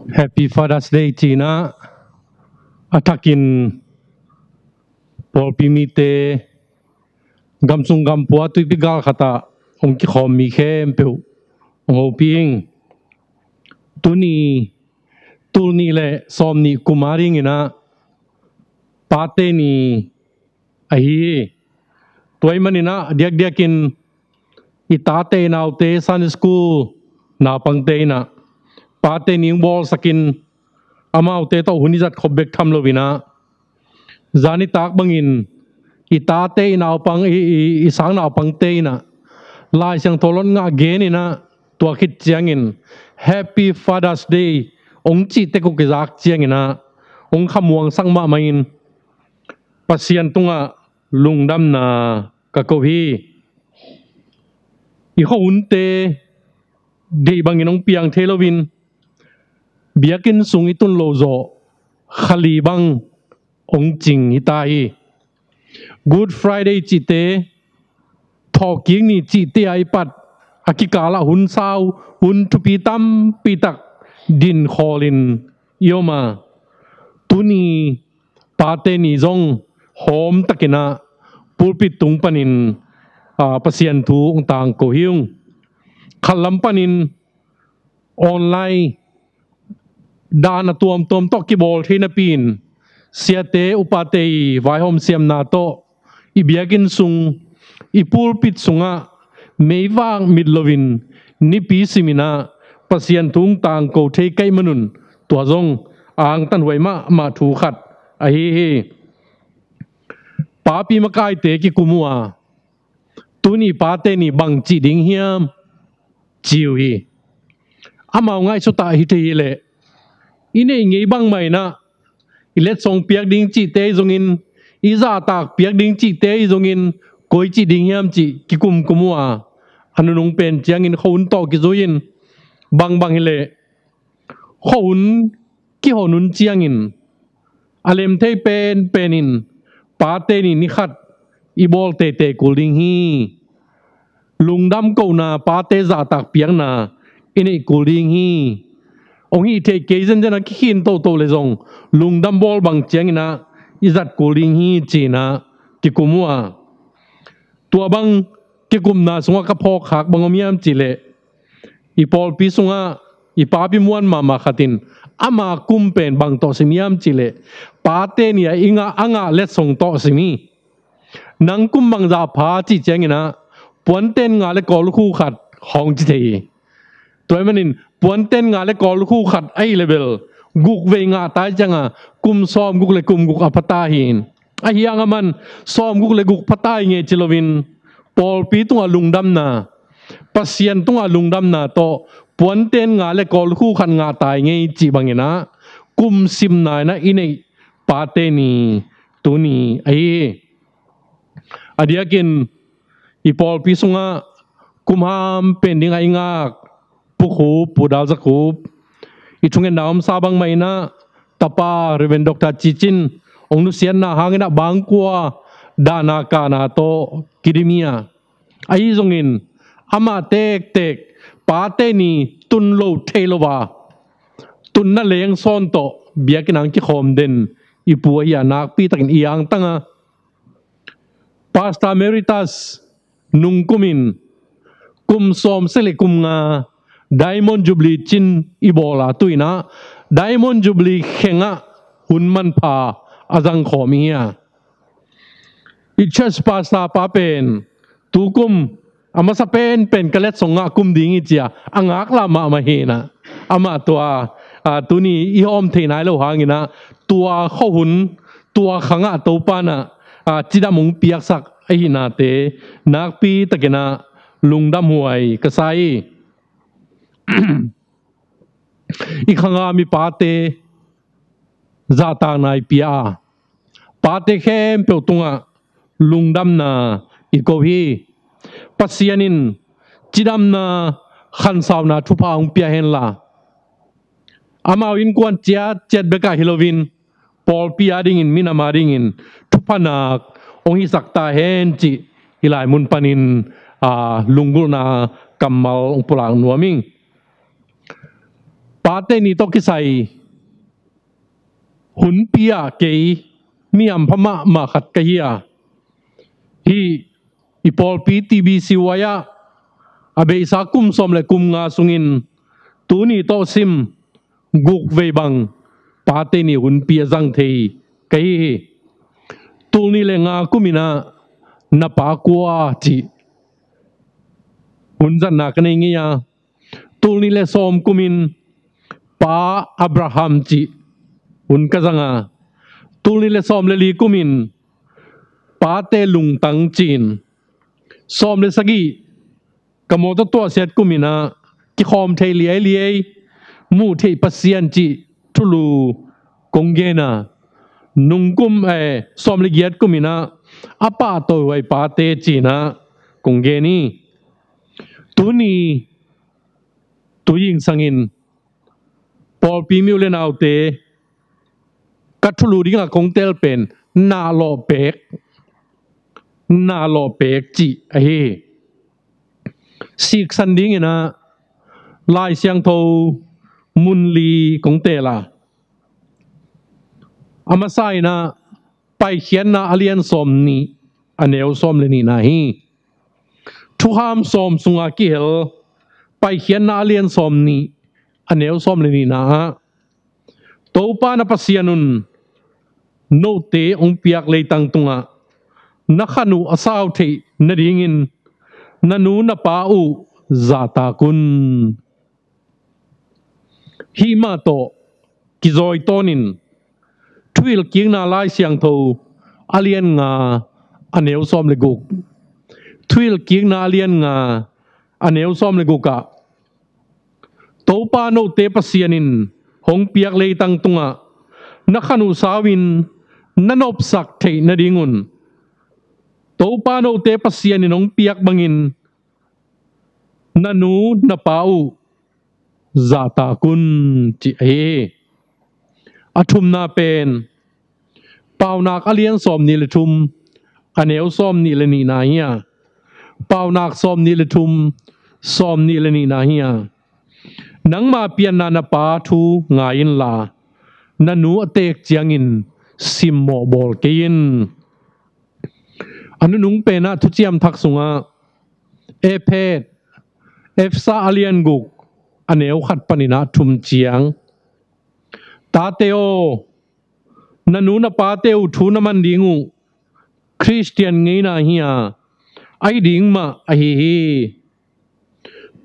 Happy Father's Day China atakin Paul Pimite gamsung gampua tu pigal kata ong ki khom mi khem pe ong ping tuni le som ni kumaring ina pate ni ahi toy manina diakin itate naute Sunday school na pangte na pate ni bol sakin amaute to hunizat khobek tham lovina zani tak bangin itate na pang isang na pang te na lai sang tolon nga gen ina tua khit chiangin Happy Father's Day ong chi te ko kizak chiangina ong khamuang sangma main pasian tunga lungdam na ka ko hi I kho unte de bangin ong piang thelovin biakin sung itun lozo khali bang ong jing itai Good Friday chite talking ni chite ai pat akikala hun sao hun tupi tam pitak din kholin yoma tuni pate ni zong hom takina pulpit tung panin pasien thu ong tang ko hiung khalam panin online dana tuam tom to kibol thina pin siate upate vai hom siam na to ibiagin sung ipulpit sunga meiwang midlovin nipi simina pasien tung tang ko the kai manun to zong ang tan hoi ma thu khat a hi papi makai te ki kumua tuni pate ni bang chi ding hiam chiu hi amao ngai so ta hi the le ine ngei bang mai na ilet song piak ding chi te zongin iza tak piak ding chi te zongin koi chi ding hiam chi ki kumua anunung pen chiangin khon to ki zoin bang hile khon ki honun chiangin alem thei penin pate ni khat ibol te kuling hi lungdam ko na pate za tak piang na ine kuling hi ong hi the kezen jana ki hin to le zong lungdam bol bang chiangina izat kuling hi china ki kumua tua bang ki kumna sunga ka phok hak bangomiam chile ipol pi sunga ipapi muan mama khatin ama kumpen bang to simiam chile pate ni inga anga let song to simi nang kum bang za pha chi chengina puanten nga le kol khu khat hong chi thei toy manin puanten nga le kol khu khat ai level guk ve nga tai changa kum som guk le kum guk apata hin a hiang man som guk le guk patai nge chilovin pol pi tunga lungdam na pasien tunga lungdam na to puanten nga le kol khu khan nga tai nge chi bangina kum sim na na ine pate ni tuni ai adiakin ipol pi sunga kumham pending ai nga pukhu pudal zakub ichungen naam sabang maina tapa reven Dr. Chichin ongnu sian na hangina bangkwa dana kana to kidimia ai zongin ama tek pate ni tun lo thelowa tun na leng son to biakin ang ki khom den ipu ya nak pi takin iyang tanga pasta emeritus nungkumin kum som sele kum nga Diamond Jubilee chin ibola tuina Diamond Jubilee khenga hunman pha azang khomia ichas pasta papen tukum ama sa pen kalet songa kum dingi chia angak lama mahina ama tua tuni ihom theinai lo hangina tua khohun tua khanga topana chidamung piak sak ahina te nakpi takena lungdam huai kasai ikhanga mi pate zata nai pia pate khem pe tunga lungdam na ikohi pasianin chidam na khan saw na thupa ong pia hen la amao in kwan chia chet beka hilovin pol pia ding in minama ding in thupanak ong hi sakta hen chi hilai mun panin lungul na kamal ong pulang nuaming pate ni to kisai hun pia ke miam phama ma khat ka hiya hi ipol pi tv siwaya abe isa kum som le kum nga sungin tuni to sim guk ve bang pate ni hun pia jang thei kai tuni le nga kumina na pa kwa chi hun jan na ka nei ngia tuni le som kumin pa Abraham chi hun ka janga tuni le som le li kumin pa te lung tang chin som le sagi kamoto to set kumina ki khom thei liai mu thei pasian chi thulu konggena nungkum som le giat kumina apa to wai pa te china konggeni tuni tuying sangin Paul pi miu le nau te kathulu dinga kongtel pen na lo pek chi a he sik san ding ina lai siang tho mun li kongtela amasai na pai khian na alian som ni aneu som le ni na hi thu ham som sunga ki hel pai khian na alian som ni aneu som le ni na to pa na pasianun no te ong piak le tang tunga na khanu asaw the na ringin nanu na pa u zata kun hi ma to kizoi tonin twil king na lai siang tho alien nga aneu som le guk twil king na alien nga aneu som le guka to pa no te pasianin hong piak le tang tunga na khanu sawin nanop sak thei na ringun to pa no te pasianin hong piak bangin nanu na pau zata kun chi e athum na pen pau nak alian som ni le thum aneu som ni le ni na hiya pau nak som ni le thum som ni le ni na hiya nang ma pian na pa thu ngain la nanu atek chiangin sim mo bol kein anu nung pe na thu chiam thak sunga e phet efsa alian guk aneu khat panina thum chiang ta teo nanu na pa teu thu na man dingu Christian ngei na hiya ai ding ma a hi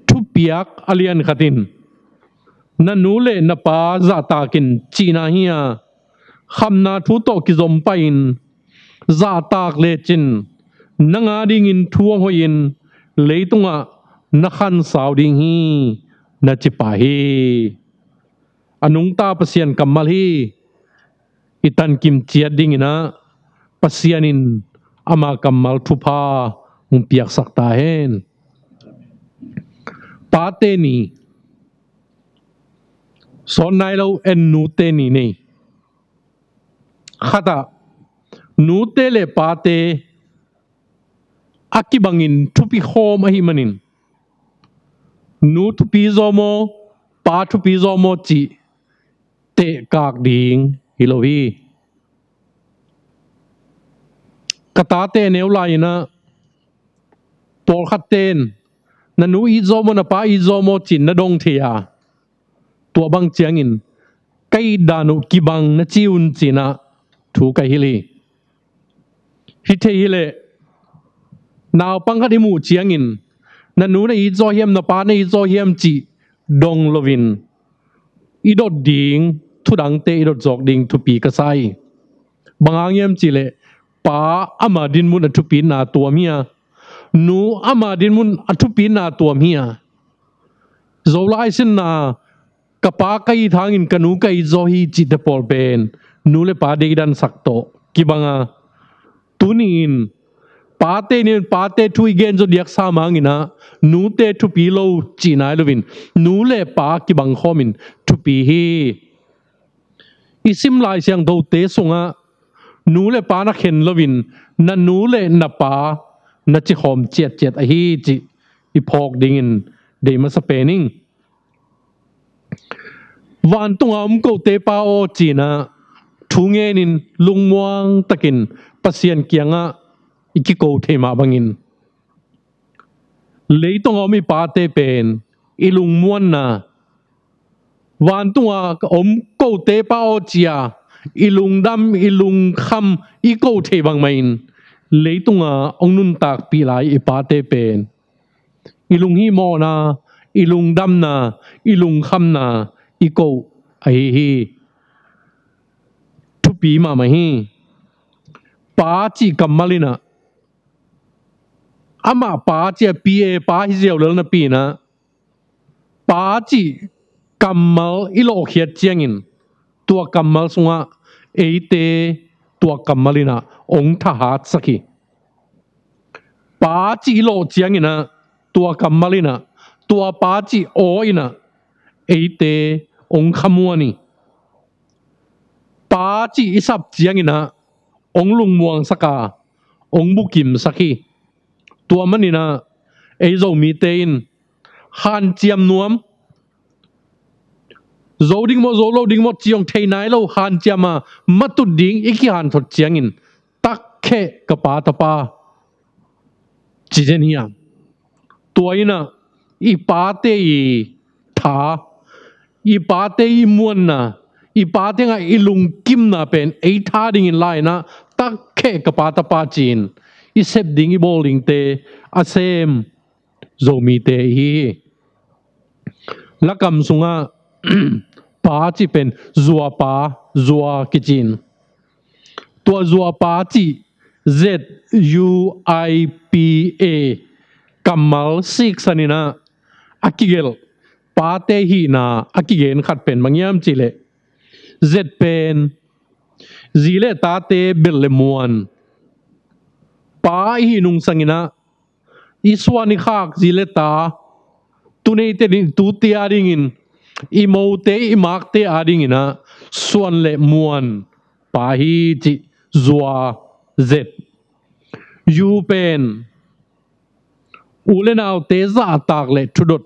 thu piak alian khatin nanu le na pa za ta kin china hiya khamna thu to ki zom pain za tak le chin nanga ding in thuang hoin leitunga na khan saw ding hi na chipa hi anung ta pasian kamal hi itan kim chiat ding ina pasianin ama kamal thupa piak sakta hen pate ni son nai lo en nu te ni nei khata nu te le pate akibangin thupi khom ahi manin nu thupi zomo pa thupi zomo chi te kak ding hilohi kata te neu lai na por khaten nanu i zomo na pa i zomo chin na dong thia tua bang chiangin kai danu kibang na chiun china thu kai hili hi the hile naw pang khat mu chiangin nanu na i zo hiam na pa na i zo hiam chi dong lovin i dot ding thu dang te i dot jok ding thu pi ka sai bangang yam chi le pa ama din mun thu pi na tua mia nu ama din mun thu pi na tua mia zo lai sin na kapa kai thangin kanu kai zo hi chi te pol pen nu le pa de dan sakto kibanga tunin pate ni pate thu igen zo diak sa mangina nu te thu pi lo chi nai lovin nu le pa kibang khomin thu pi hi isim lai siang do te sunga nu le pa na khen lovin na nu le na pa na chi khom chet a hi chi i phok dingin de ma sa pening วันตุงอมกูเตปาโอจีนะทุงเงินลุงม่วงตะกินปัสยันเกียงอ่ะอีกกูเทมาบังอินเลยตุงอมีปาเตเป็นอีลุงม่วนนะวันตุงอมกูเตปาโอจีอ่ะอีลุงดำอีลุงคำอีกูเทบังไม่อินเลยตุงองนุนตักปีไลอีปาเตเป็นอีลุงฮีโมนะอีลุงดำนะอีลุงคำนะอีกูไอ้ฮีทุปีมาไม่ฮีป้าจีกัมมาลินะอามาป้าจีปีเอป้าฮิเซียวเลนะปีนะป้าจีกัมมาลอีโลเขียดเจียงอินตัวกัมมาลสงะเอเตตัวกัมมาลินะองทหารสักีป้าจีโลเจียงอินะตัวกัมมาลินะตัวป้าจีโออินะเอเตองขมัวนี่ป้าจีอิสับเจียงอินะองลุงม่วงสักาองบุกิมสักีตัวมันนี่นะเอโซมีเตนฮันเจียมนวมโซดิ้งโมโซโลดิ้งโมจียงเทนายโลฮันเจียมามาตุดิ้งอีกฮันทดเจียงอินตักแค่กระปาตะปาจีเจนี่ยังตัวอินะอีป้าเตยท่าอีป้าเตยมวนนะอีป้าเตงอีลุงกิมนะเป็นไอท่าดิ้งอินไลนะตักแค่กระปาตะปาจีนอีเซฟดิ้งอีบอลดิ้งเตอาเซมโซมีเตฮีลักคำสุงะป้าจีเป็นจัวป้าจัวกิจินตัวจัวป้าจี ZUIPA กัมมัลซิกสันนะอากิเกลป้าเตฮีนะอากิเกนขัดเป็นบางอย่างจิเล Z เป็นจิเลตาเตเบลเลมวนป้าฮีนุงสังนะอิสวานิขากจิเลตาตุเนเตดิตุเตียดิงินอีโมเตอีมาร์กเตอาดิงินะส่วนเลมวนป้าฮีจิจัว Z ยูเป็นอูเลนาวเตซาตากเลทุดด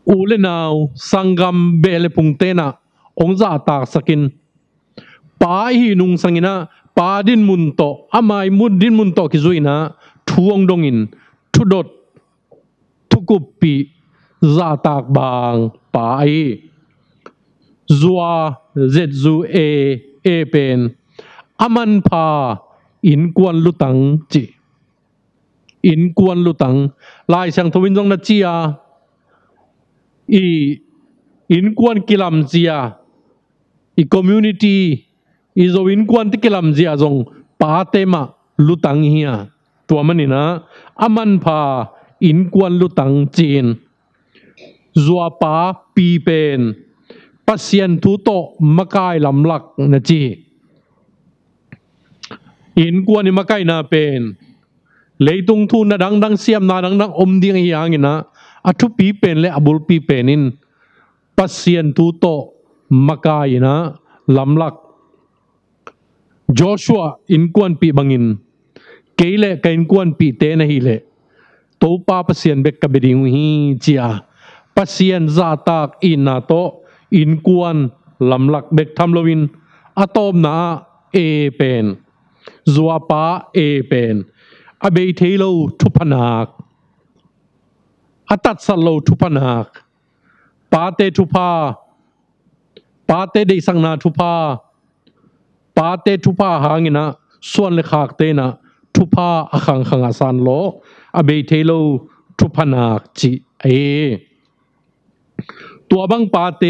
อูเลนาวสังกัมเบลปุงเตนะองซาตากสกินป้าฮีนุงสังกินะป้าดินมุนโตอามายมุดดินมุนโตกิจุยนะทวงดงอินทุดดทุกุปปีซาตากบางป้าฮีจัว ZUA เอเป็นอามันพาอินกวนลุตังจีอินกวนลุตังลายช่างทวินจงนัดจีอาอินกวนกิลัมจีอาอีคอมมูนิตี้อีโซอินกวนที่กิลัมจีอาจงป้าเตมาลุตังเฮียตัวมันนี่นะอามันพาอินกวนลุตังจีนจัวป้าปีเป็นปัสยันทุโตมะกายลำลักนะจีอินกวนนี่มะกายนาเป็นเลยตุงทุนนะดังเสียมนาดังอมดิ้งอย่างนี้นะอัทุปีเป็นและอบุลปีเป็นนินปัสยันทุโตมะกายนะลำลักโจชัวอินกวนปีบังอินเกเลกอินกวนปีเตนะฮิเลโตปาปัสยันเบกกบดิงฮีจีอาปัสยันซาตากอินนาโตอินกวนลำลักเบกทำโลวินอะตอมนาเอเป็นจัวป้าเอเป็นอเบเทโลทุพนักอัตัดสโลทุพนักป้าเตทุพาป้าเตเดสังนาทุพาป้าเตทุพาหางินะส่วนเลขากเตนะทุพาอขังขังอาสันโลอเบเทโลทุพนักจีเอตัวบังป้าเต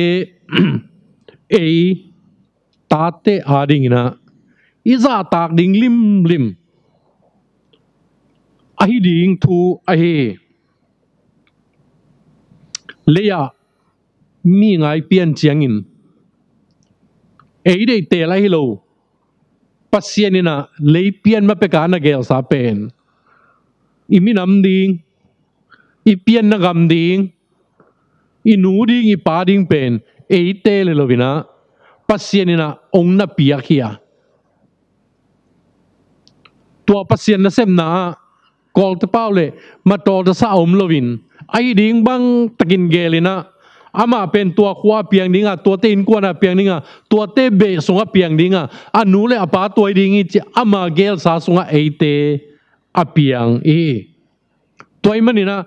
เอตาเตอาดิงนะอิซาตากดิงลิมอหิดิงทูอเฮเลียมีไงเปลี่ยนเจียงอินเอเดเตลาฮิโลปัสเซียนินะเลยเปลี่ยนมาเป็นการนักเกลสาเป็นอิมินำดิงอีเปลี่ยนนักกำดิงอีนูดิงอีปาดิงเป็นเอเตเลยโลวินะปัสเซียนินะองนับปียคียตัวปัสเซียนนะเซมนะกอลตะเป้าเลยมาโตตะสะอมโลวินไอดิงบังตะกินเกลินะ อามาเป็นตัวขวาเปียงดิ้งอ่ะตัวเต้นกวนอ่ะเปียงดิ้งอ่ะตัวเต้เบสงอ่ะเปียงดิ้งอ่ะอันนู้นเลยอาป้าตัวดิ้งอีจีอามาเกลสาสงอ่ะเอเตอ่ะเปียงตัวมันนี่นะ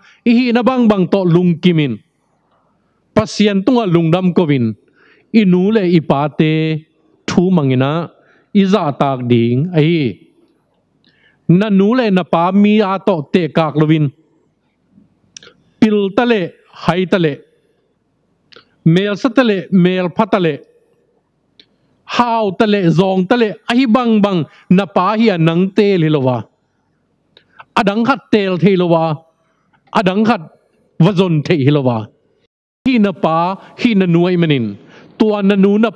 นะบางโตลุงกิมินปัสยันตุงอ่ะลุงดำกวินนู้นเลยอีป้าเตทูมังนะอีจ่าตากดิ้งนั่นนู้นเลยนะป้ามีอาโตเตกากลวินปิลตะเลไฮตะเลเมลสตะเลเมลพัตะเลฮาวตะเลซองตะเลบังนับปาฮีนังเตลิลวะอดังขัดเตลเทลวะอดังขัดวจนเทลวะฮีนับปาฮีนันวยมันินตัวนันูนับ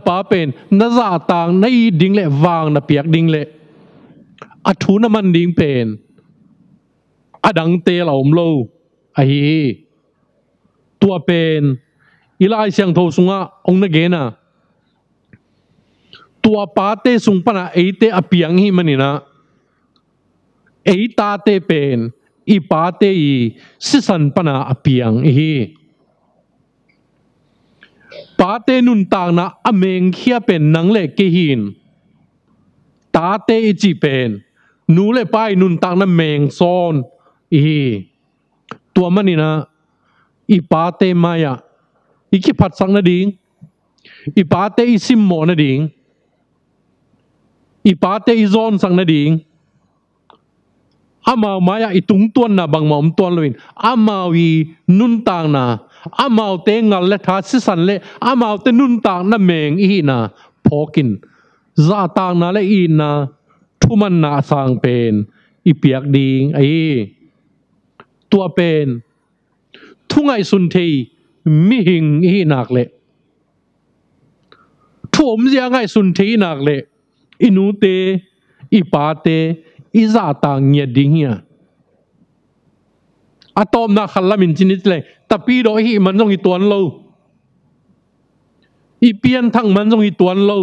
ปาเป็นนัจาต่างในดิ่งเละวางนับเปียกดิ่งเละอัทุนมันดิ่งเป็นอดังเตลอมโลตัวเป็นอีลายเสียงโทสุงะองนักเกนะตัวป้าเตสุงปนะเตอเปียงหิมันนี่นะตาเตเป็นอีป้าเตอีสิสันปนะอเปียงป้าเตนุนต่างนะอเมงเขียเป็นนังเล็กเกหินตาเตอีจีเป็นนูเล่ไปนุนต่างนะเมงซอนตัวมันนี่นะอีป้าเตมายะอีกิพัดสังนาดิ่งอีป้าเตอีซิมโมนาดิ่งอีป้าเตอีซอนสังนาดิ่งอามาวมายะอีตุงตัวน่ะบางมอมตัวลวินอามาวอีนุนต่างน่ะอามาวเตงัลเลทัสสันเลอามาวเตนุนต่างน่ะเมงน่ะพอกินซาต่างน่ะเลน่ะทุมันน่ะสังเป็นอีเปียกดิ่งตัวเป็นทุงไอสุนเทมิหิงนักเละทุ่มยังไงสุนเทนักเละอินูเตอีปาเตอีซาต่างเงียดิ่งเฮียอะตอมนักขันละมินจินิดเลยแต่ปีดอยมันต้องอีตัวนั้นเราอีเปียนทั้งมันต้องอีตัวนั้นเรา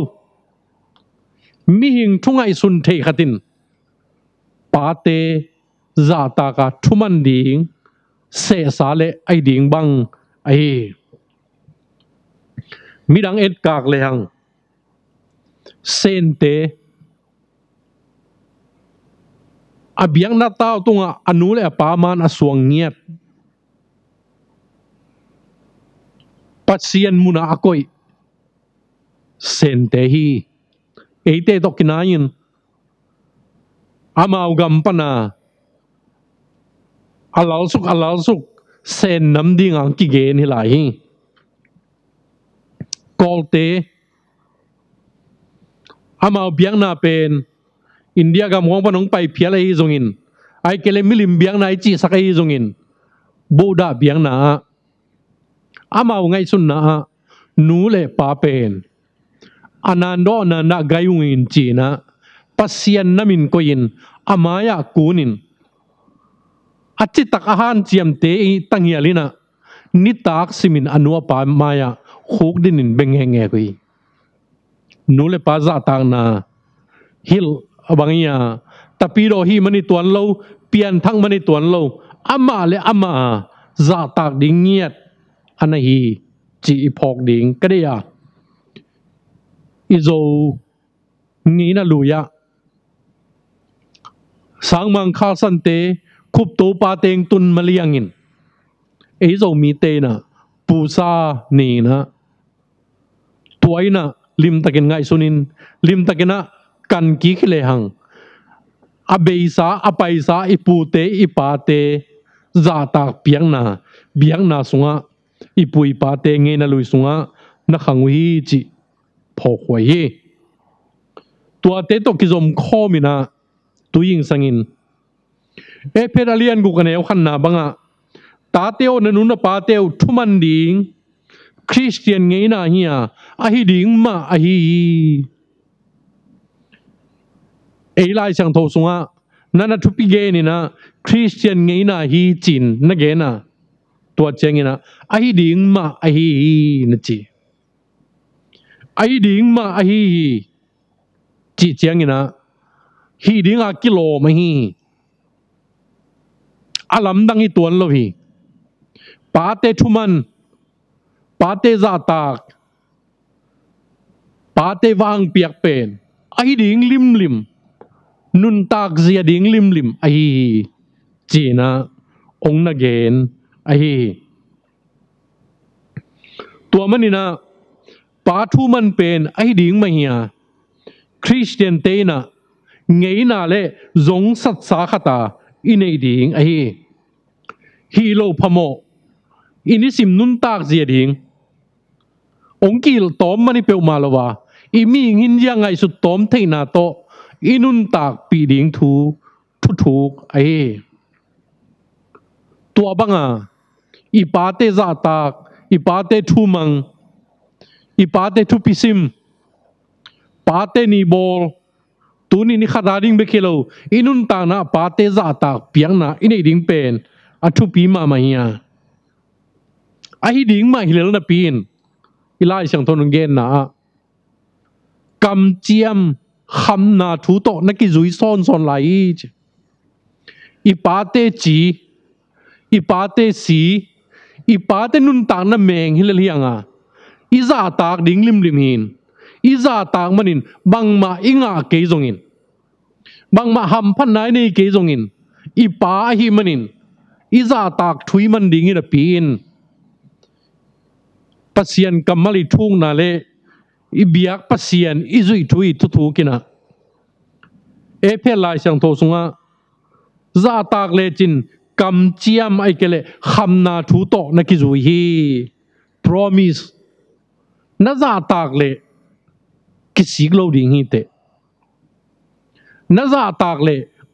มิหิงทุงไอสุนเทขัดินปาเตซาตากาทุมันดิ่งเสสาเลไอดิ่งบังมีดังกากเลยหังเซนเตอเบียงนาตาวตุงอนุเลปามานอสวงเงียบปัสเซียนมุนาอกอยเซนเตฮีเตตกินายินอามาวกัมปนาอัลลอฮ์สุกเซนน้ำดิ่งอังกิเกนฮิลายกอลเตอามาเบียงนาเป็นอินเดียกับมองปนองไปเพียอะไรจงอินไอเกลมิลิมเบียงนาไอจีสักไอจงอินบูดาเบียงนาอามาไงสุนนานูเลปาเป็นอนันโดนันดากายุงินจีนะปัสยันนามินโกยินอามายากูนินอาจิตักอาหารเจียมเตยตั้งเฮียลินะนิตักสิมินอนุปามายาขุกดินินเบงเฮงเงกุยนูเลปาซาตังนาฮิลบางอย่างแต่ปีโรฮีมันในตัวเราเปลี่ยนทั้งมันในตัวเราอามาเลอามาซาตักดิ่งเงียดอันนี้จีพอกดิ่งก็ได้ยาอิโซงี้นะลุยะสังมังคาสันเตคุบตัวปาเตงตุนมาเลียงินโซมีเตนะปูซานี่นะตัวไอ้นะลิมตะเกนไงสุนินลิมตะเกนะกันกีขเลหังอเบยสาอไปสาอิปูเตอิปาเตซาตากเปียงนาสุงะอิปุยปาเตเงนะลุยสุงะนักขังวิจิพอหวยตัวเตตกิจมข้อมินะตัวยิงสังินเพดาเลียนกูกันเอวขันนาบังอะตาเตียวนันุนปาเตียวทุมันดิ่งคริสเตียนไงนะเฮียดิ่งมาลายช่างโทสุงะนั่นทุกปีเกนี่นะคริสเตียนไงนะจีนนักเกนะตัวเจงนะดิ่งมานะจีดิ่งมาจีเจงนะดิ่งกิโลมาอาลัมดังตัวเราปาเตทุมัน pate za tak pate wang piak pen ai ding lim lim nun tak zia ding lim lim ai china ong na gen aiตัวมันนี่นะปาทูมันเป็นไอ้ดิ่งมาเฮียคริสเตียนเตนะไงน่าเล่จงสัตสาขตาอินไอ้ดิ่งไอ้ฮีโร่พโมอินิสิมนุนตากเสียดิ่งองกิลตอมมันนี่เปียวมาแล้ววะอีมีหินยังไงสุดตอมเทนาโตอินุนตากปีดิ่งทุกไอ้ตัวบังอ่ะอีปาเตซาตากอีปาเตทูมังอีปาเตทูปิซิมปาเตนีบอลตัวนี้นี่ขาดดิ่งเบคโลอินุนตานะปาเตซาตากเปียงนะอินไอดิ่งเป็นอัทุปีมาเฮียไอ้ดิ่งมาฮิเลลนะปีนอีไลช่างทนเงินนะกำเจียมคำนาทุโตนักกิจุยซ้อนไหลอีปาเตจีอีปาเตสีอีปาเตนุนตางนะเมงฮิเลเลียงอ่ะอีซาตากดิ่งลิมหินอีซาตากมันินบังมาอิงาเกยจงอินบังมาหำพันไหนในเกยจงอินอีปาฮิมันินอีซาตากทุยมันดิ่งอินปีนปัสยันกัมมาลิทุ่งนาเลอีเบียกปัสยันอีจุยทุยทุกินะเอเพลายช่างโทสุงะซาตากเลจินกำเจียมไอเกเลคำนาทุโตนักจุยฮี promise น่าซาตากเลกิสิกโลดิ่งฮีเตน่าซาตากเล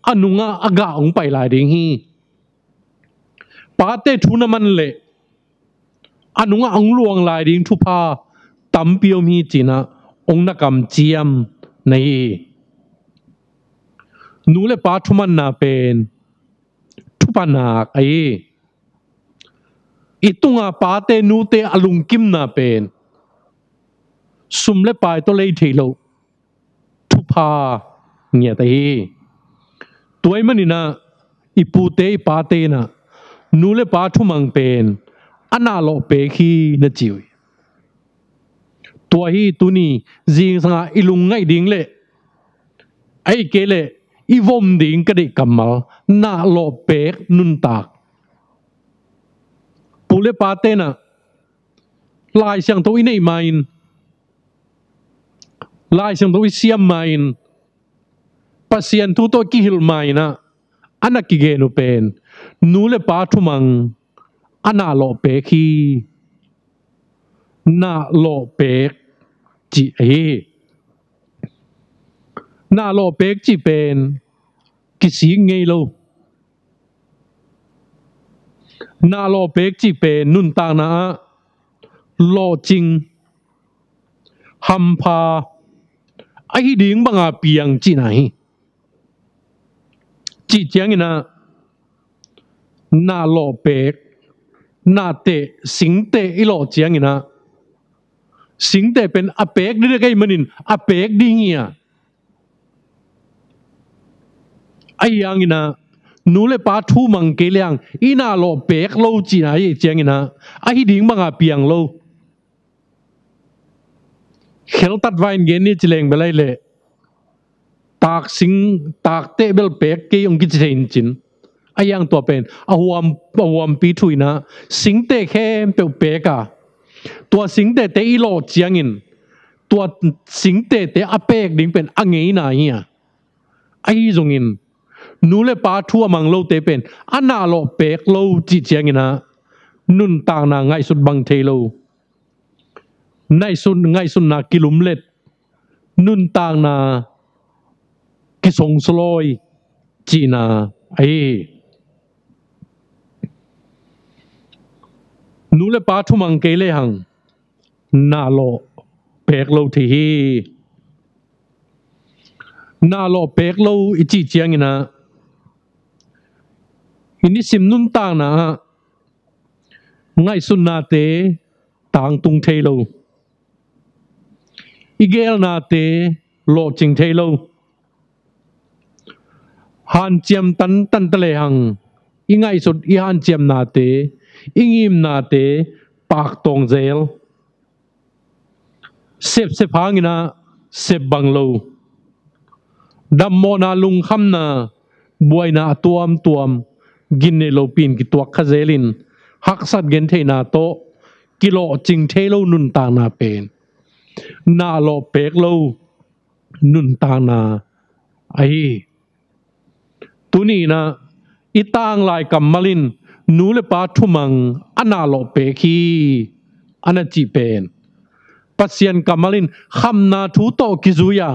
อนุงะอากาองไปลายดิ่งฮีปาเตทุนมันเลอนุงะองลวงลายดิ่งทุพาตัมเปียวมีจีนะองนักกำเจียมในนูเลปาทุมันนาเป็นทุปนาคไออิตุงาปาเตนูเตอลุงกิมนาเป็นสุมเลปายตัวเลยเทโลทุพาเงียตไอตัวไอ้มันนี่นะอิปูเตปาเตนะนูเลปาทุมังเป็นอนาโลเปคีนจิวตัวฮีตุนีจิงสังอิลุงไงดิ่งเล่ไอเกเล่อีวมดิ่งกระดิกกัมมัลนาโลเปกนุนตากปูเลปาเตนะลายเสียงตัวอินไอไมน์ลายเสียงตัวอิเซียมไมน์ปัสยันทุโตกิฮิลไมน์นะอันนักกิเกนุเป็นนูเลปาทุมังอนาโลเปกีนาโลเปกจีนาโลเปกจีเป็นกิสิงไงโลนาโลเปกจีเป็นนุนตานะโลจิงฮัมพาไอ้ดิ่งบังอาเปียงจีไหนจีเจียงนะนาโลเปกนาเตสิงเตอิโลเจียงนะสิงเตเป็นอเปกนี่เรียกไอ้มันินอเปกดิ่งเงียไอ้ยังนะนูเลปาทูมังเกลียงอีนาโลเปกโลจีนะไอ้เจียงนะไอ้ดิ่งบังอาเปียงโลเขลตัดไว้เงินนี่จิเลงไปเลยเลยตากสิงตากเตเบลเปกเกยองกิจเทนจินไอ้ยังตัวเป็นอวมปีถุยนะสิงเตแค่เปลเปกะตัวสิงเตเตอีโลเจียงอินตัวสิงเตเตอเปกดิ่งเป็นอ่างเงยนาเฮียไอ้จงอินนูเลปาทัวมังโลเตเป็นอันนาโลเปกโลจีเจียงอินะนุนต่างนาไงสุดบังเทโลไงสุดนากิลุมเล็ดนุนต่างนากิสงสลอยจีนาไอนูเลปาทุมังเกเลหังนาโลเปกโลทีนาโลเปกโลอิจิเจียงนะอินิสิมนุนต่างนะไงสุนนาเตต่างตุงเทโลอีเกลนาเตโลจิงเทโลฮันเจียมตันตะเลหังอีไงสุดอีฮันเจียมนาเตอิงิมนาเต ปากตรงเจลเสพหางินะเสพบังโลดัมโมนาลุงคำนาบวยนาตัวมกินเนโลปีนกิตัวขเจลินหักสัตเกนเทนาโตกิโลจิงเทโลนุนตางนาเป็นนาโลเปกโลนุนตางนาไอตุนีนะอิตางลายกัมมาลินนูเลปาทุมังอนาโลเปกีอนาจีเป็นปัสยันกัมมาลินคำนาทูโตกิจุยา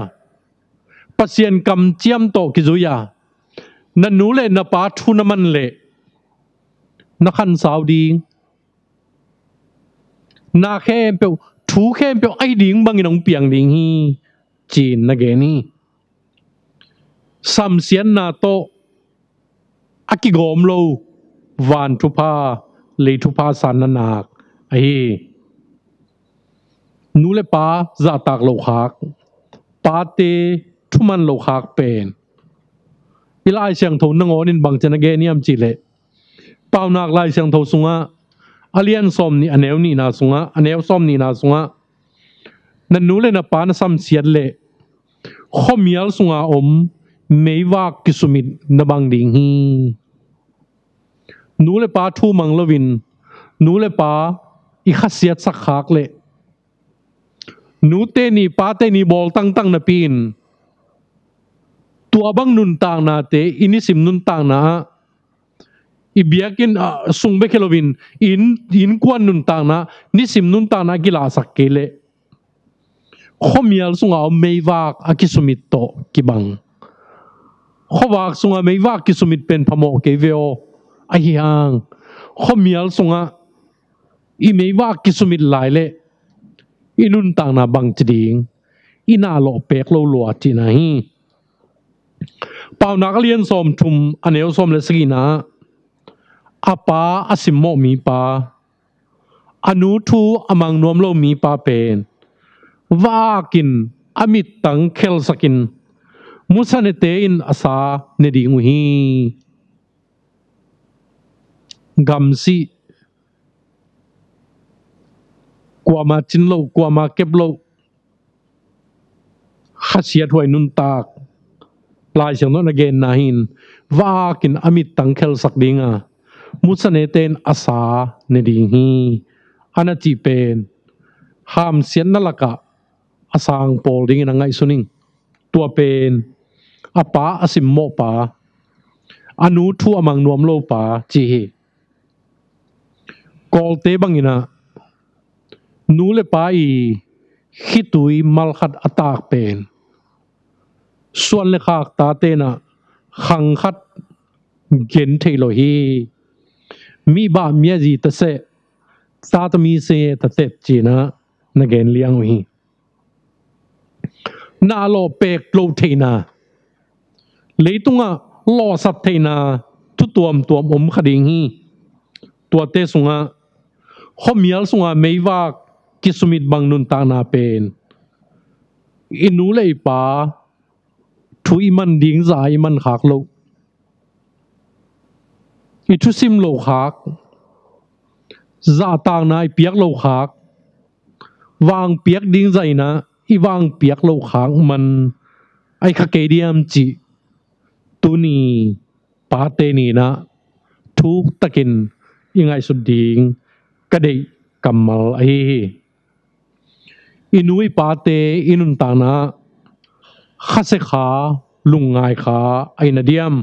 ปัสยันกัมเจียมโตกิจุยานันนูเลนปาทุนมันเลนักขันสาวดีนาเข้มเปียวทูเข้มเปียวไอดิ่งบางอย่างเปียงดิ่งฮีจีนนักเกนี่สัมเสียนนาโตอากิโกมโลวานทุพาเลยทุพาสันนานักไอนูเลปาจาตากโลคักปาเตทุมันโลคักเป็นอีไลเสียงโทนงอนินบางเจนเกนี่ยมจีเลเปล่านักไลเสียงโทสุงะอาเลียนซอมนี่อันเอวนี่นาสุงะอันเอวซอมนี่นาสุงะนั่นนูเลนะปานสัมเสียเลข้อมียลสุงะไม่ว่ากิสุมิดนบังดิ่งฮีนูเลปาทูมังลวินนูเลปาอีขัดเสียสักขากเลนูเตนี่ปาเตนี่บอลตั้งนาปีนตัวบังนุนต่างนาเตอินิสิมนุนต่างนาอีเบียกินสุงเบเคโลวินอินกวนนุนต่างนานิสิมนุนต่างนากิลาสักเกเลข้อมียลสุงะไม่ว่ากิสุมิดโตกิบังข้อว่าสุงะไม่ว่ากิสุมิดเป็นพโมเกเวโอไอ้ยังข้อมียลสุงะอีไม่ว่ากิสุมิดหลายเลอินุนต่างนาบังจดิงอินาโลเปกโลลัวจีน่าฮีเป่านักเรียนสมทุมอันเอวสมเลสกีนาอาปาอาสิมโมมีปาอนุทูอมังนวมโลมีปาเป็นว่ากินอมิตตังเคลสกินมุสันเตอินอาสาเนดิงฮีกัมซีกว่ามาจินโลกว่ามาเก็บโลขัดเสียถวยนุนตากลายเสียงโนนเกนนาหินว่ากินอมิตตังเคลสักดิงามุสเนเตนอาสาเนดิงฮีอานาจีเป็นห้ามเสียนนั่นละกะอาสางโปลดิงนังไงสุนิงตัวเป็นอาปาอาสิมโมปาอนุทูอมังนวมโลปาจีเฮกอลเตบังอินะนูเลปาอีขิตุยมัลขัดอตากเป็นส่วนเลขากตาเตนะขังขัดเกนเทโลฮีมีบาเมียจีตะเสตาตมีเสตะเสจีนะนเกนเลียงฮีนาโลเปกโลเทนาเลยตุงะลอสัตเทนาทุตัวมขดิงฮีตัวเตสุงะข้อมียลสุงะไม่ว่ากิสุมิดบังนุนตานาเป็นอินูเลยปาทุยมันดิ่งใจมันขากโลอิทุซิมโลขากซาตางนายเปียกโลขากวางเปียกดิ่งใจนะอีวางเปียกโลขากมันไอขเกเดียมจีตุนีปาเตนีนะทุกตะกินยังไงสุดดิ่งกระเดกำมัลไออินุยปาเตอินุนตานะขัดเสขาลุงไงขาไอนาเดียม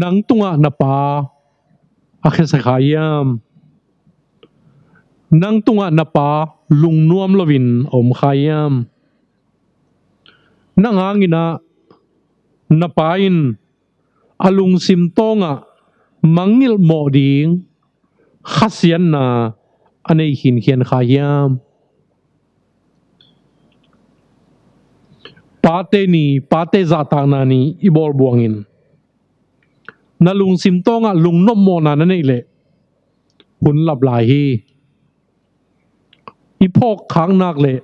นังตุงะนปาอาเคสขายามนังตุงะนปาลุงนวมลวินอมขายามนังหางินะนปาอินอลุงซิมโตงะมังงิลโมดิงขัดเสียนนาอันนี้หินเขียนขายามปาเตนีปาเตจาตางนานีอีบอลบวงอินนาลุงซิมโตงะลุงนมโมนานั่นเองเลยหุ่นหลับไหลอีพอกค้างนักเลย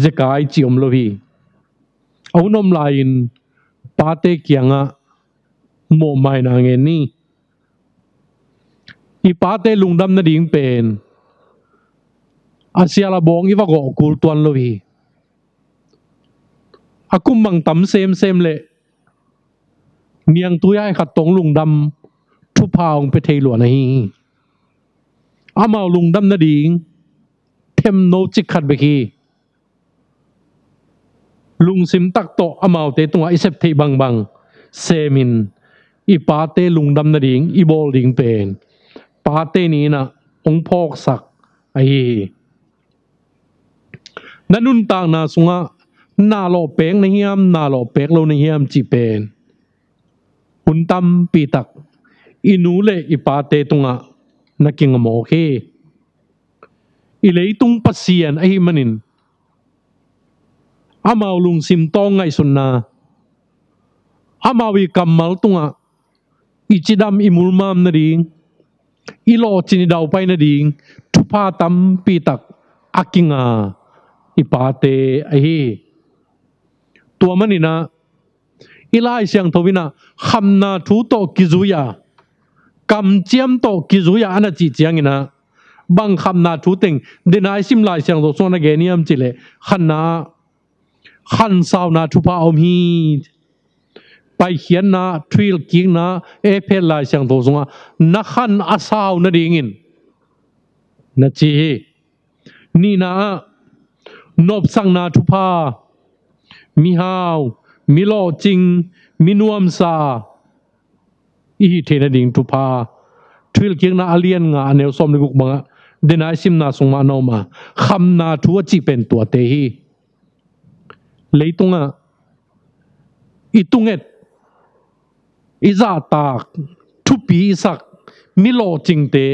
จะกายจิอมโลวีเอานมลายอินปาเตเกียงะโมไม่นางเงินนี่ ipate lungdam na ding pen asia la bong iwa go kul tuan lohi akum mang tam sem le niang tuyai khat tong lungdam thu paung pe thei lo na hi amao lungdam na ding thêm no chik khat be ki lung sim tak to amao te tunga isep thei bang semin ipate lungdam na ding ibol ding pen pate ni na ong phok sak ai nanun tang na sunga na lo peng na hiam na lo pek lo na hiam chi pen hun tam pi tak inu le ipate tunga naking mo ke ilei tung pasien ai manin amao lung sim tong ngai sunna amawi kamal tunga ichidam imulmam na ding ilo chini daw pai na ding thupa tam pi tak akinga ipate ai tua manina ilai siang thowina khamna thu to kizuya kam chiam to kizuya ana chi chiangina bang khamna thu teng denai sim lai siang do sona geniam chile khanna khan sauna thupa om hi pai khian na thil king na e phel lai siang do zonga na khan asau na dingin na chi ni na nop sang na thupa mi hao mi lo ching mi nuam sa i the na ding thupa thil king na alien nga anel som ni guk manga denai sim na sungma no ma kham na thu chi pen tua te hi leitunga itunget iza tak thu pi sak mi lo ching te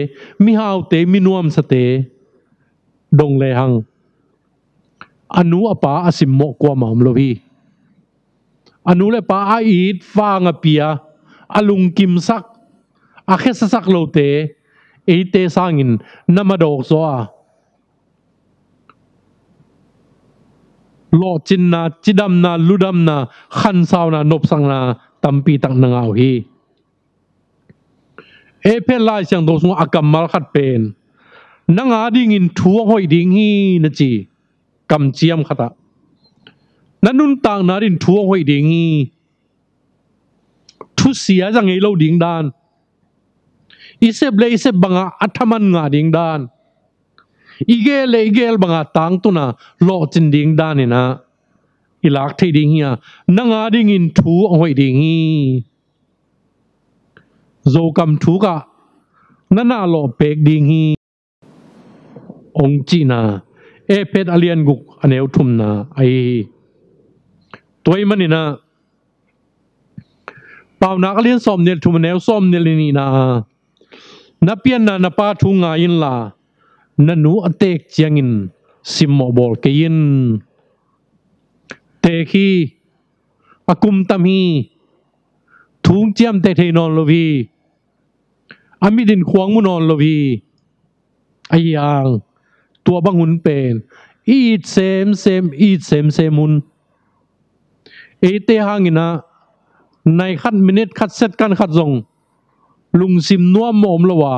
mi hao te mi nuam sa te dong le hang anu apa asim mo kwa mam lo hi anu le pa a it fa nga pia alung kim sak a khe sak lo te e te sangin namadok so a lo chin na chidam na ludam na khan saw na nop sang na tampi tak na ngau hi e pe lai sang do sung akam mal khat pen nanga ding in thuang hoi ding hi na chi kam chiam khata nanun tang na rin thuang hoi ding hi thu sia jang ei lo ding dan isep le isep banga athaman nga ding dan igel banga tang tu na lo chin ding dan ina ilak thei ding hi nanga ding in thu hoi ding hi zo kam thu ka nana lo pek ding hi ong chi na e pet alien guk aneu thum na ai toy manina pawna alien som nel thum neu som nel ni na na pian na pa thu nga in la nanu atek chiangin simmo bol kein te khi akum tami thung chiam te thei non lovi amidin khuang mu non lovi ayang tua bangun pen eat same mun ete hangina nai khat minute khat set kan khat zong lung sim nuam mom lowa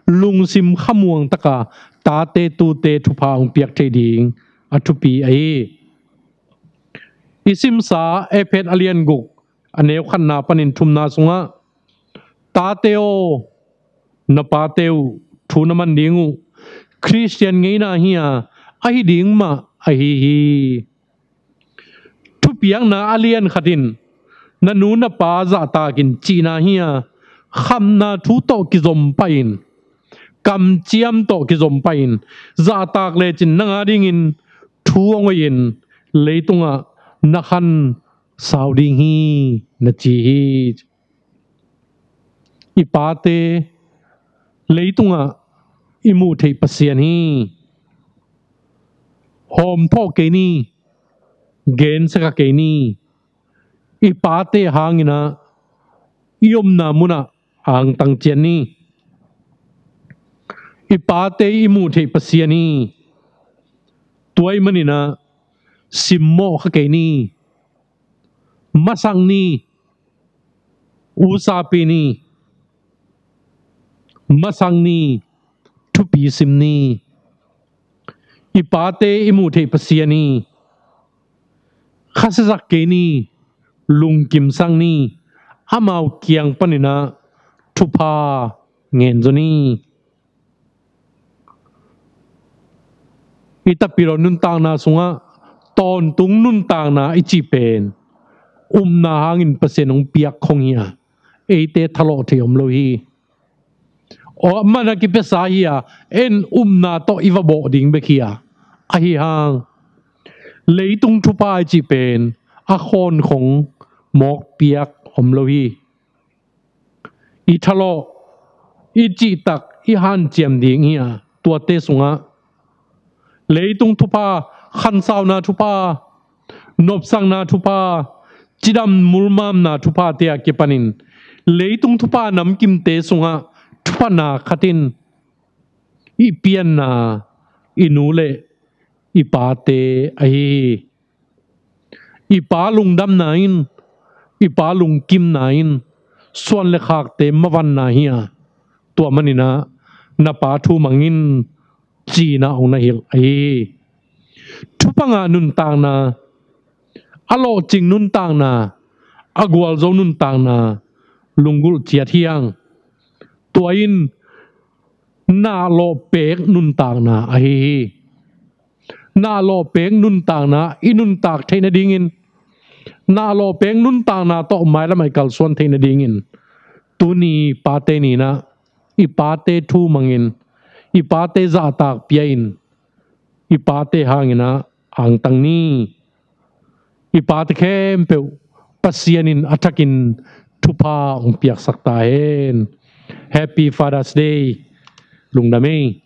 lung sim khamuang taka ta te tu te thu phang piak thei ding athupi ai isim sa epet alien guk aneu khan na panin thum na sunga ta teo na pa teu thu na man dingu Christian ngei na hiya ai ding ma ai hi thu piang na alien khatin na nu na pa za ta kin chi na hiya kham na thu to ki zom pain kam chiam to ki zom pain za tak le chin nanga ding in thu ngoin leitunga na khan sau ding hi na chi hi ipate leitunga imu thei pasian hi hom tho ke ni gen saka ke ni ipate hangina iom na muna ang tang chen ni ipate imu thei pasian ni tuai manina simmo kha ke ni masang ni usapi ni masang ni thupi sim ni ipate imu thei pasiani khasazak ke ni lungkim sang ni amau kiang panina thupa ngen joni itapiro nun tang na sunga ton tung nun tang na ichi pen na hangin pasenong piak khongya eite thalo theom lo hi o mana ki pesa hiya en na to iwa bo ding bekhia a hi hang leitung thupa chi pen a khon khong mok piak om lo hi i thalo i chi tak i han chiam ding hiya tua te sunga leitung thupa khan saw na thupa nop sang na thupa chidam mulmam na thupa te ke panin leitung thupa nam kim te sunga thupa na khatin i pian na inule i pa te ai i pa lung dam nain i pa lung kim nain swan le khak te mawan na hiya to manina na pa thu mangin chi na ong na hil ai thupanga nun tang na alo ching nun tang na agwal zo nun tang na lungul chia thiang tuain na lo pek nun tang na ai na lo pek nun tang na inun tak theina dingin na lo pek nun tang na to mai la mai kal son theina dingin tuni pate ni na i pate thu mangin i pate za tak piain i pate hangina ang tang ni i pate khem pe pasianin atakin thupa ong piak sakta hen happy father's day lungdamei